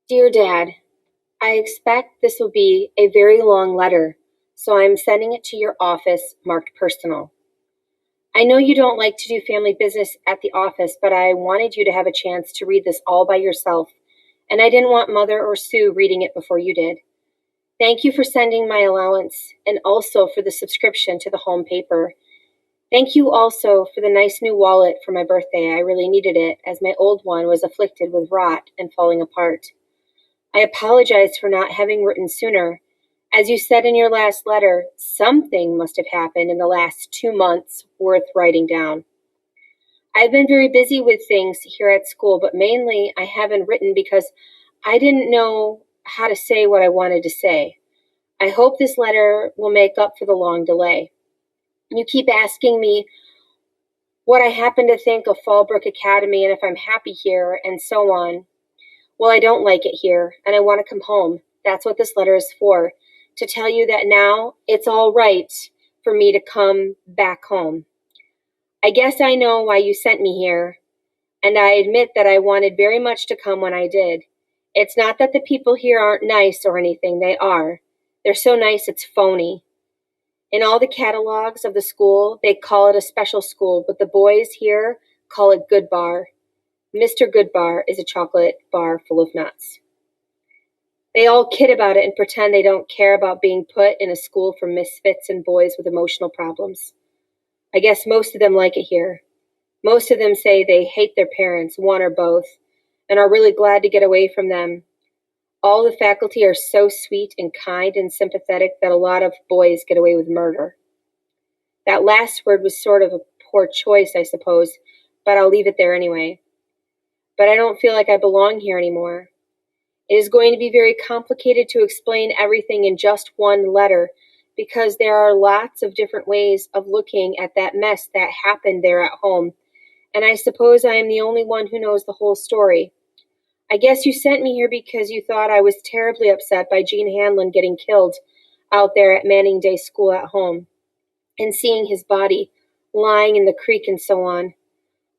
Dear Dad, I expect this will be a very long letter, so I'm sending it to your office marked personal. I know you don't like to do family business at the office, but I wanted you to have a chance to read this all by yourself, and I didn't want Mother or Sue reading it before you did. Thank you for sending my allowance and also for the subscription to the home paper. Thank you also for the nice new wallet for my birthday. I really needed it as my old one was afflicted with rot and falling apart. I apologize for not having written sooner. As you said in your last letter, something must have happened in the last 2 months worth writing down. I've been very busy with things here at school, but mainly I haven't written because I didn't know how to say what I wanted to say. I hope this letter will make up for the long delay. You keep asking me what I happen to think of Fallbrook Academy and if I'm happy here and so on. Well, I don't like it here, and I want to come home. That's what this letter is for, to tell you that now it's all right for me to come back home. I guess I know why you sent me here, and I admit that I wanted very much to come when I did. It's not that the people here aren't nice or anything, they are. They're so nice it's phony. In all the catalogs of the school, they call it a special school, but the boys here call it Good Bar. Mr. Goodbar is a chocolate bar full of nuts. They all kid about it and pretend they don't care about being put in a school for misfits and boys with emotional problems. I guess most of them like it here. Most of them say they hate their parents, one or both, and are really glad to get away from them. All the faculty are so sweet and kind and sympathetic that a lot of boys get away with murder. That last word was sort of a poor choice, I suppose, but I'll leave it there anyway. But I don't feel like I belong here anymore. It is going to be very complicated to explain everything in just one letter because there are lots of different ways of looking at that mess that happened there at home, and I suppose I am the only one who knows the whole story. I guess you sent me here because you thought I was terribly upset by Gene Hanlon getting killed out there at Manning Day School at home and seeing his body lying in the creek and so on.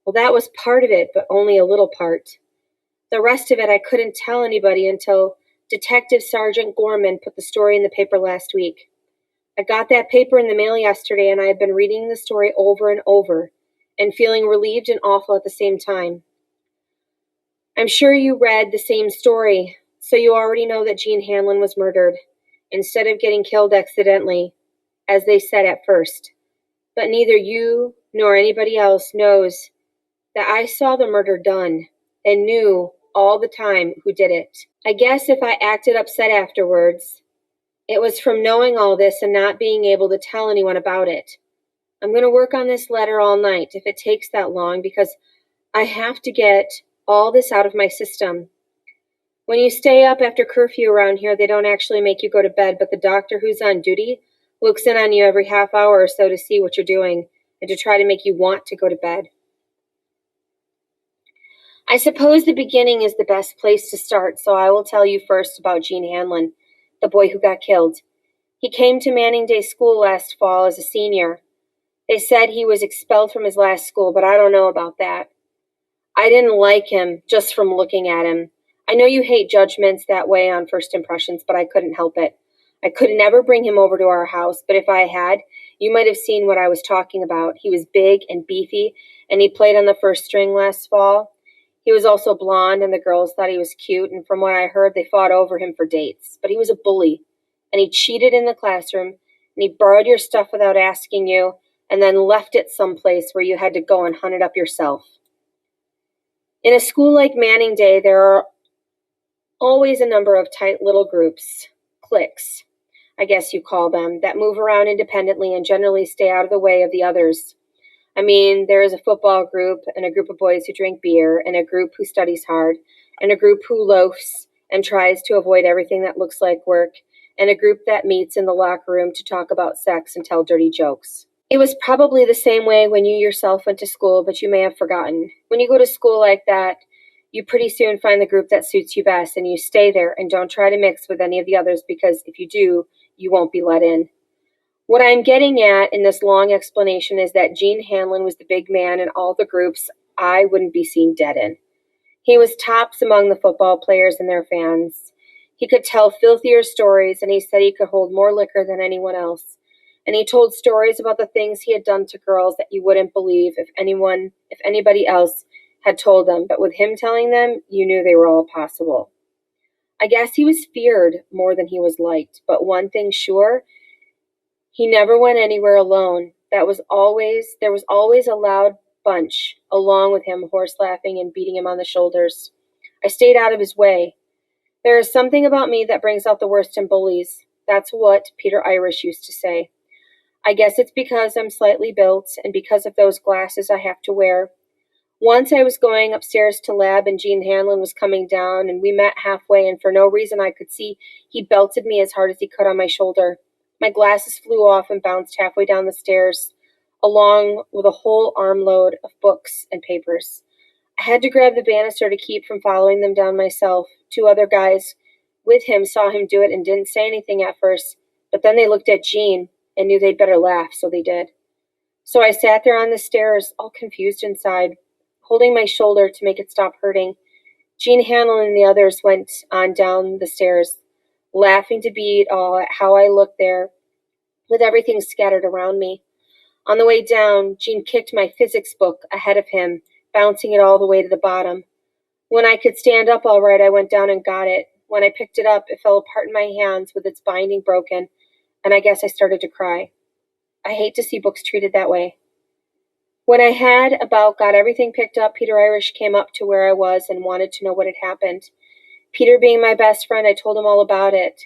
Well, that was part of it, but only a little part. The rest of it I couldn't tell anybody until Detective Sergeant Gorman put the story in the paper last week. I got that paper in the mail yesterday, and I have been reading the story over and over and feeling relieved and awful at the same time. I'm sure you read the same story, so you already know that Gene Hanlon was murdered instead of getting killed accidentally, as they said at first. But neither you nor anybody else knows that I saw the murder done and knew all the time who did it. I guess if I acted upset afterwards, it was from knowing all this and not being able to tell anyone about it. I'm going to work on this letter all night if it takes that long because I have to get all this out of my system. When you stay up after curfew around here, they don't actually make you go to bed, but the doctor who's on duty looks in on you every half hour or so to see what you're doing and to try to make you want to go to bed. I suppose the beginning is the best place to start, so I will tell you first about Gene Hanlon, the boy who got killed. He came to Manning Day School last fall as a senior. They said he was expelled from his last school, but I don't know about that. I didn't like him just from looking at him. I know you hate judgments that way on first impressions, but I couldn't help it. I could never bring him over to our house, but if I had, you might have seen what I was talking about. He was big and beefy, and he played on the first string last fall. He was also blonde, and the girls thought he was cute, and from what I heard, they fought over him for dates. But he was a bully, and he cheated in the classroom, and he borrowed your stuff without asking you, and then left it someplace where you had to go and hunt it up yourself. In a school like Manning Day, there are always a number of tight little groups, cliques, I guess you call them, that move around independently and generally stay out of the way of the others. I mean, there is a football group and a group of boys who drink beer and a group who studies hard and a group who loafs and tries to avoid everything that looks like work and a group that meets in the locker room to talk about sex and tell dirty jokes. It was probably the same way when you yourself went to school, but you may have forgotten. When you go to school like that, you pretty soon find the group that suits you best and you stay there and don't try to mix with any of the others because if you do, you won't be let in. What I'm getting at in this long explanation is that Gene Hanlon was the big man in all the groups I wouldn't be seen dead in. He was tops among the football players and their fans. He could tell filthier stories, and he said he could hold more liquor than anyone else. And he told stories about the things he had done to girls that you wouldn't believe if anybody else had told them. But with him telling them, you knew they were all possible. I guess he was feared more than he was liked. But one thing sure, he never went anywhere alone. There was always a loud bunch along with him, horse laughing and beating him on the shoulders. I stayed out of his way. There is something about me that brings out the worst in bullies. That's what Peter Irish used to say. I guess it's because I'm slightly built and because of those glasses I have to wear. Once I was going upstairs to lab and Gene Hanlon was coming down and we met halfway, and for no reason I could see, he belted me as hard as he could on my shoulder. My glasses flew off and bounced halfway down the stairs, along with a whole armload of books and papers. I had to grab the banister to keep from following them down myself. 2 other guys with him saw him do it and didn't say anything at first, but then they looked at Gene and knew they'd better laugh, so they did. So I sat there on the stairs, all confused inside, holding my shoulder to make it stop hurting. Gene Hanlon and the others went on down the stairs, laughing to beat all at how I looked there, with everything scattered around me. On the way down, Gene kicked my physics book ahead of him, bouncing it all the way to the bottom. When I could stand up all right, I went down and got it. When I picked it up, it fell apart in my hands with its binding broken, and I guess I started to cry. I hate to see books treated that way. When I had about got everything picked up, Peter Irish came up to where I was and wanted to know what had happened. Peter being my best friend, I told him all about it.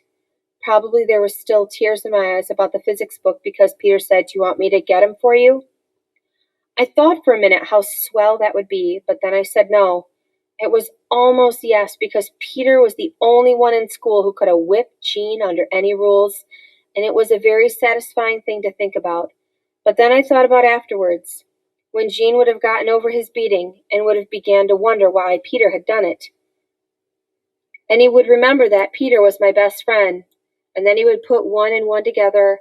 Probably there were still tears in my eyes about the physics book because Peter said, "Do you want me to get him for you?" I thought for a minute how swell that would be, but then I said no. It was almost yes, because Peter was the only one in school who could have whipped Gene under any rules, and it was a very satisfying thing to think about. But then I thought about afterwards, when Gene would have gotten over his beating and would have began to wonder why Peter had done it. And he would remember that Peter was my best friend, and then he would put one and one together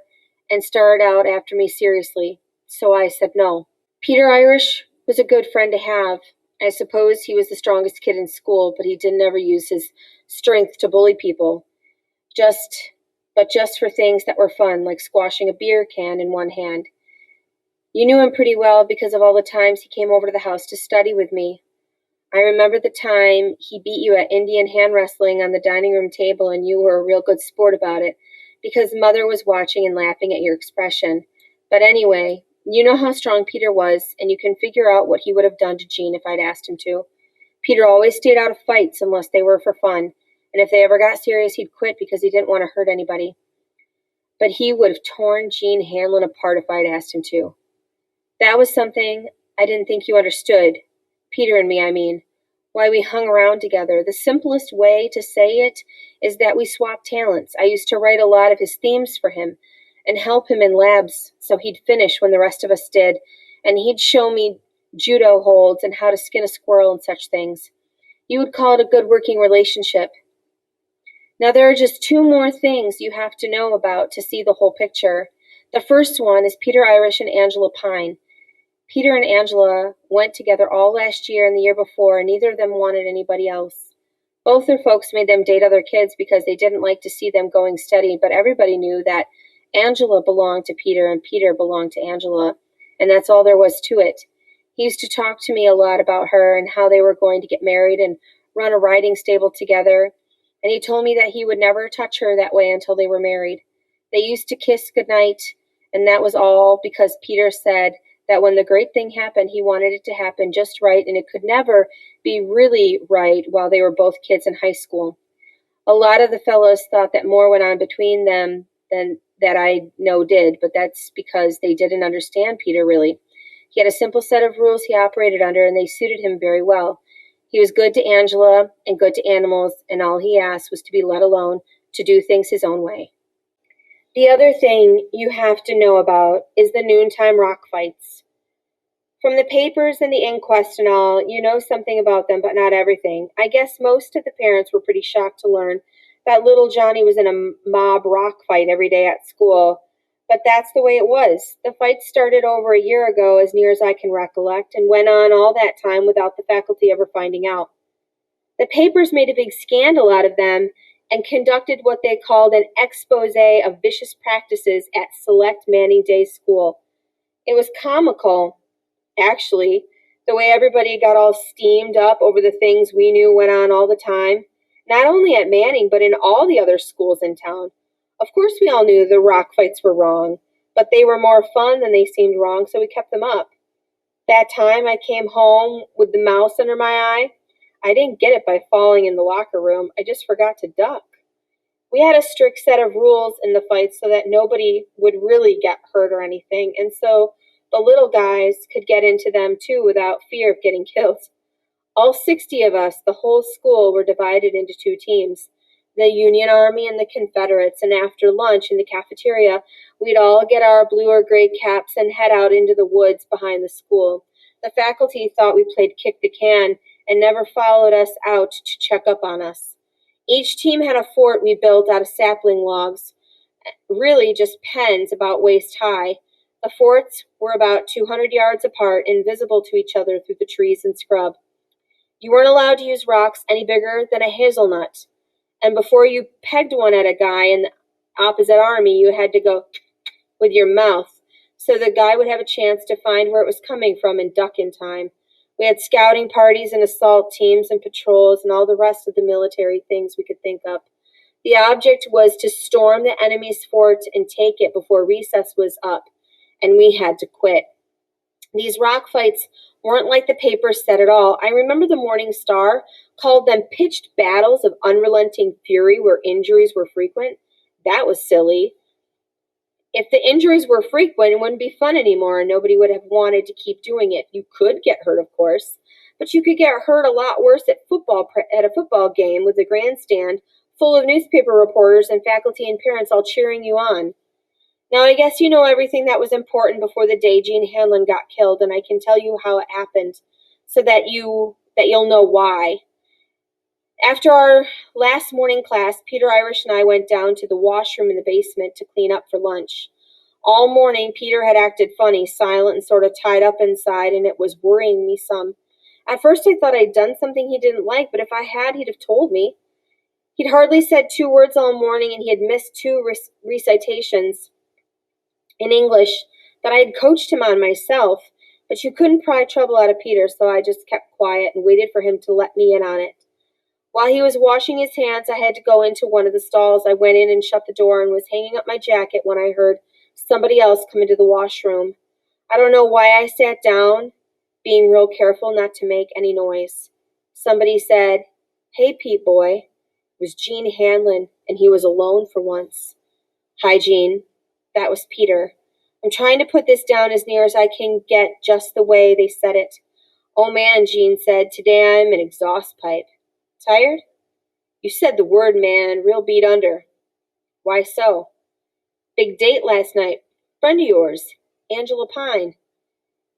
and start out after me seriously. So I said no. Peter Irish was a good friend to have. I suppose he was the strongest kid in school, but he didn't ever use his strength to bully people. Just for things that were fun, like squashing a beer can in one hand. You knew him pretty well because of all the times he came over to the house to study with me. I remember the time he beat you at Indian hand wrestling on the dining room table, and you were a real good sport about it because Mother was watching and laughing at your expression. But anyway, you know how strong Peter was, and you can figure out what he would have done to Gene if I'd asked him to. Peter always stayed out of fights unless they were for fun, and if they ever got serious, he'd quit because he didn't want to hurt anybody. But he would have torn Gene Hanlon apart if I'd asked him to. That was something I didn't think you understood. Peter and me, I mean. Why we hung around together. The simplest way to say it is that we swapped talents. I used to write a lot of his themes for him and help him in labs so he'd finish when the rest of us did, and he'd show me judo holds and how to skin a squirrel and such things. You would call it a good working relationship. Now there are just 2 more things you have to know about to see the whole picture. The first one is Peter Irish and Angela Pine. Peter and Angela went together all last year and the year before, and neither of them wanted anybody else. Both their folks made them date other kids because they didn't like to see them going steady, but everybody knew that Angela belonged to Peter and Peter belonged to Angela, and that's all there was to it. He used to talk to me a lot about her and how they were going to get married and run a riding stable together, and he told me that he would never touch her that way until they were married. They used to kiss goodnight, and that was all because Peter said that when the great thing happened, he wanted it to happen just right, and it could never be really right while they were both kids in high school. A lot of the fellows thought that more went on between them than that I know did, but that's because they didn't understand Peter really. He had a simple set of rules he operated under, and they suited him very well. He was good to Angela and good to animals, and all he asked was to be let alone to do things his own way. The other thing you have to know about is the noontime rock fights. From the papers and the inquest and all, you know something about them, but not everything. I guess most of the parents were pretty shocked to learn that little Johnny was in a mob rock fight every day at school, but that's the way it was. The fight started over a year ago, as near as I can recollect, and went on all that time without the faculty ever finding out. The papers made a big scandal out of them and conducted what they called an expose of vicious practices at select Manning Day school. It was comical, actually, the way everybody got all steamed up over the things we knew went on all the time, not only at Manning, but in all the other schools in town. Of course, we all knew the rock fights were wrong, but they were more fun than they seemed wrong, so we kept them up. That time I came home with the mouse under my eye, I didn't get it by falling in the locker room. I just forgot to duck. We had a strict set of rules in the fights so that nobody would really get hurt or anything, and so the little guys could get into them too without fear of getting killed. All 60 of us, the whole school, were divided into two teams, the Union Army and the Confederates, and after lunch in the cafeteria, we'd all get our blue or gray caps and head out into the woods behind the school. The faculty thought we played kick the can and never followed us out to check up on us. Each team had a fort we built out of sapling logs, really just pens about waist high. The forts were about 200 yards apart and visible to each other through the trees and scrub. You weren't allowed to use rocks any bigger than a hazelnut, and before you pegged one at a guy in the opposite army, you had to go with your mouth so the guy would have a chance to find where it was coming from and duck in time. We had scouting parties and assault teams and patrols and all the rest of the military things we could think of. The object was to storm the enemy's fort and take it before recess was up, and we had to quit. These rock fights weren't like the papers said at all. I remember the Morning Star called them pitched battles of unrelenting fury where injuries were frequent. That was silly. If the injuries were frequent, it wouldn't be fun anymore, and nobody would have wanted to keep doing it. You could get hurt, of course, but you could get hurt a lot worse at a football game with a grandstand full of newspaper reporters and faculty and parents all cheering you on. Now, I guess you know everything that was important before the day Gene Hanlon got killed, and I can tell you how it happened so that you'll know why. After our last morning class, Peter Irish and I went down to the washroom in the basement to clean up for lunch. All morning, Peter had acted funny, silent, and sort of tied up inside, and it was worrying me some. At first, I thought I'd done something he didn't like, but if I had, he'd have told me. He'd hardly said 2 words all morning, and he had missed 2 recitations in English that I had coached him on myself, but you couldn't pry trouble out of Peter, so I just kept quiet and waited for him to let me in on it. While he was washing his hands, I had to go into one of the stalls. I went in and shut the door and was hanging up my jacket when I heard somebody else come into the washroom. I don't know why I sat down, being real careful not to make any noise. Somebody said, "Hey, Pete boy." It was Gene Hanlon, and he was alone for once. "Hi, Gene." That was Peter. "I'm trying to put this down as near as I can get just the way they said it." "Oh, man," Gene said, "today I'm an exhaust pipe." "Tired?" "You said the word, man, real beat under." "Why so?" "Big date last night. Friend of yours, Angela Pine."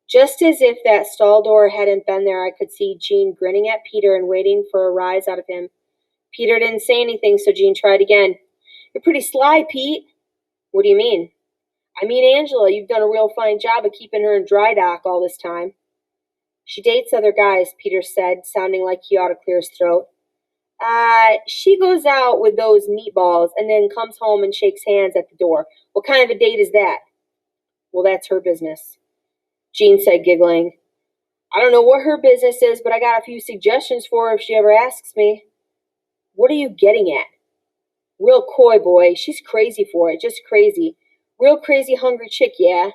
Just as if that stall door hadn't been there, I could see Gene grinning at Peter and waiting for a rise out of him. Peter didn't say anything, so Gene tried again. "You're pretty sly, Pete." "What do you mean?" "I mean Angela. You've done a real fine job of keeping her in dry dock all this time." "She dates other guys," Peter said, sounding like he ought to clear his throat. She goes out with those meatballs and then comes home and shakes hands at the door. What kind of a date is that?" "Well, that's her business," Gene said, giggling. "I don't know what her business is, but I got a few suggestions for her if she ever asks me." "What are you getting at?" "Real coy, boy. She's crazy for it, just crazy. Real crazy hungry chick, yeah."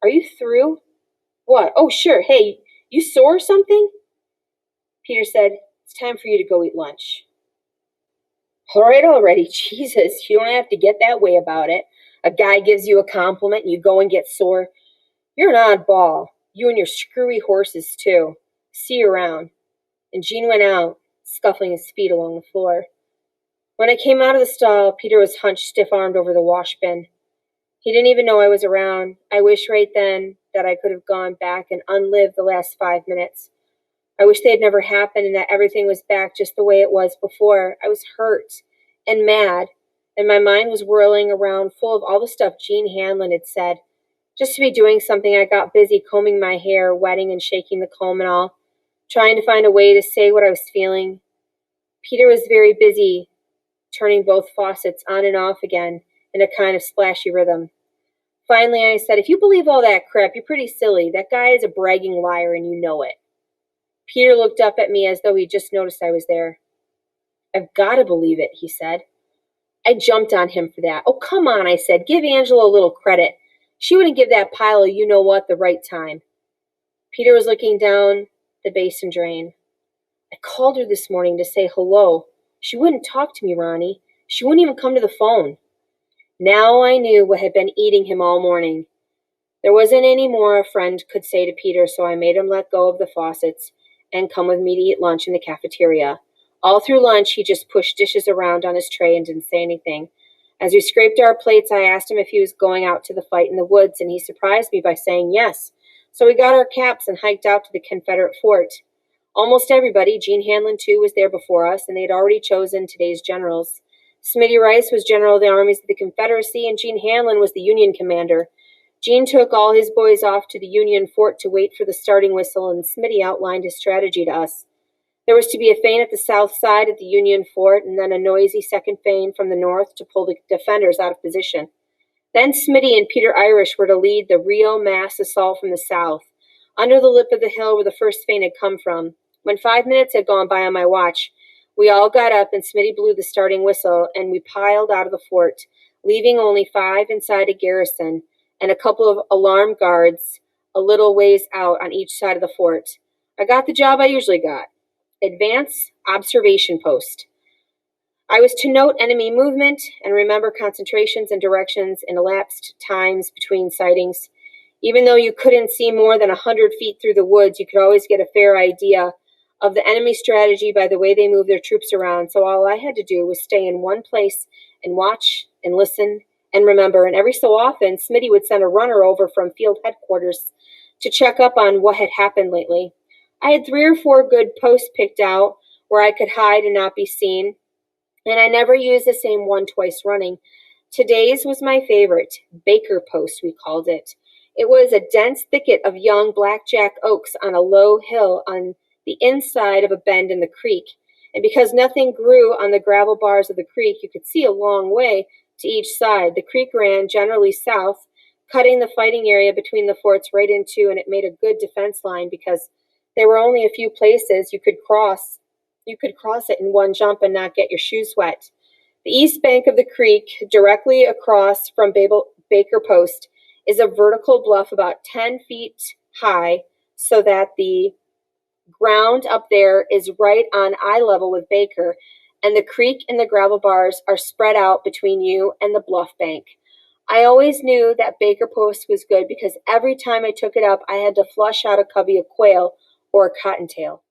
"Are you through?" "What? Oh, sure. Hey, you sore or something?" Peter said, "It's time for you to go eat lunch." "All right already. Jesus, you don't have to get that way about it. A guy gives you a compliment and you go and get sore. You're an oddball. You and your screwy horses, too. See you around." And Gene went out, scuffling his feet along the floor. When I came out of the stall, Peter was hunched stiff-armed over the wash bin. He didn't even know I was around. I wish right then that I could have gone back and unlived the last 5 minutes. I wish they'd never happened and that everything was back just the way it was before. I was hurt and mad, and my mind was whirling around full of all the stuff Gene Hanlon had said. Just to be doing something, I got busy combing my hair, wetting and shaking the comb and all, trying to find a way to say what I was feeling. Peter was very busy turning both faucets on and off again in a kind of splashy rhythm. Finally, I said, "If you believe all that crap, you're pretty silly. That guy is a bragging liar, and you know it." Peter looked up at me as though he just noticed I was there. "I've got to believe it," he said. I jumped on him for that. "Oh, come on," I said. "Give Angela a little credit. She wouldn't give that pile of you-know-what the right time." Peter was looking down the basin drain. "I called her this morning to say hello. She wouldn't talk to me, Ronnie. She wouldn't even come to the phone." Now I knew what had been eating him all morning. There wasn't any more a friend could say to Peter, so I made him let go of the faucets and come with me to eat lunch in the cafeteria. All through lunch, he just pushed dishes around on his tray and didn't say anything. As we scraped our plates, I asked him if he was going out to the fight in the woods, and he surprised me by saying yes. So we got our caps and hiked out to the Confederate fort. Almost everybody, Gene Hanlon too, was there before us, and they had already chosen today's generals. Smitty Rice was general of the armies of the Confederacy, and Gene Hanlon was the Union commander. Gene took all his boys off to the Union fort to wait for the starting whistle, and Smitty outlined his strategy to us. There was to be a feint at the south side of the Union fort, and then a noisy second feint from the north to pull the defenders out of position. Then Smitty and Peter Irish were to lead the real mass assault from the south, under the lip of the hill where the first feint had come from. When 5 minutes had gone by on my watch, we all got up and Smitty blew the starting whistle, and we piled out of the fort, leaving only 5 inside a garrison and a couple of alarm guards a little ways out on each side of the fort. I got the job I usually got. Advance observation post. I was to note enemy movement and remember concentrations and directions in elapsed times between sightings. Even though you couldn't see more than 100 feet through the woods, you could always get a fair idea of the enemy strategy by the way they move their troops around, so all I had to do was stay in one place and watch and listen and remember, and every so often, Smitty would send a runner over from field headquarters to check up on what had happened lately. I had 3 or 4 good posts picked out where I could hide and not be seen, and I never used the same one twice running. Today's was my favorite, Baker Post, we called it. It was a dense thicket of young blackjack oaks on a low hill on the inside of a bend in the creek, and because nothing grew on the gravel bars of the creek, you could see a long way to each side. The creek ran generally south, cutting the fighting area between the forts right into, and it made a good defense line because there were only a few places you could cross it in one jump and not get your shoes wet. The east bank of the creek, directly across from Baker Post, is a vertical bluff about 10 feet high, so that the ground up there is right on eye level with Baker, and the creek and the gravel bars are spread out between you and the bluff bank. I always knew that Baker Post was good because every time I took it up, I had to flush out a covey of quail or a cottontail.